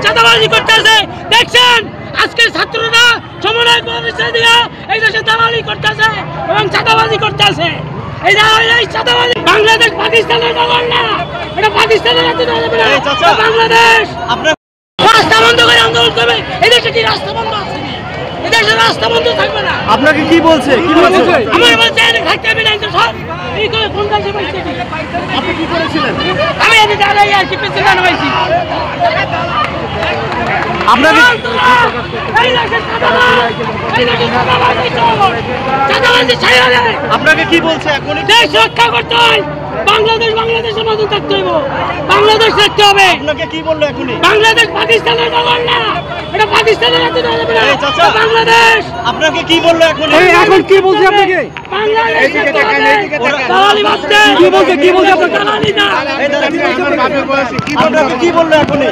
চাঁদাবাজি করতেছে। দেখছেন আজকে ছাত্ররা সমন্বয় প্রতিষ্ঠা দিয়ে এই দেশে দালালি করতেছে এবং চাঁদাবাজি করতেছে। এই চাঁদাবাজি বাংলাদেশ পাকিস্তানের দখল না, এটা পাকিস্তানের হাতে বাংলাদেশ রাস্তা বন্ধ করে আন্দোলন করবে। এই দেশে কি রাস্তা বন্ধ আছে? এদেশে রাস্তা বন্ধ থাকবে না। আপনাকে কি বলছে? কি বলছে? আমার বলছে থাকতে হবে না, সব এই করে ফোন কাছে পাইছি। আপনি কি করেছিলেন? আমি এদিকে দাঁড়াই আছি, পেছনে দাঁড়াইছি। আপনাকে আপনাকে কি বলছে? এখন দেশ রক্ষা করতে হয়, বাংলাদেশের মতন থাকতে হইব, বাংলাদেশ থাকতে হবে। আপনাকে কি বললো এখনই? বাংলাদেশ পাকিস্তানের দখল না, এটা পাকিস্তানের হাতে বাংলাদেশ। আপনাকে কি বললো এখন? এখন কি বলছে আপনাকে? আপনাকে কি বললো এখনই?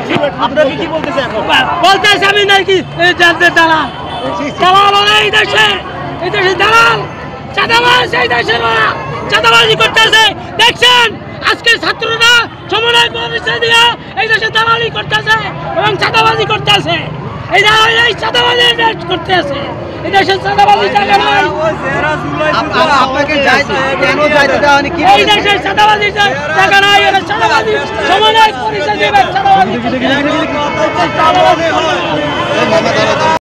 আপনাকে কি বলতেছে এখন? বলতেছে আমি নাকি দালাল, দালাল ওরা এই দেশে দালাল, চাঁদাবাজ এই দেশের ওরা চাঁদাবাজি করতেছে। দেখছেন আজকে ছাত্ররা সমন্বয় প্রতিষ্ঠা দিয়ে এই দেশে দালালি করতেছে এবং চাঁদাবাজি করতেছে। এই চাঁদাবাজি করতেছে, এই দেশের চাঁদাবাজি জায়গা নাই। এই দেশের চাঁদাবাজি জায়গা নাই, এরা চাঁদাবাজি সমন্বয় প্রতিষ্ঠা দিবে চাঁদাবাজি।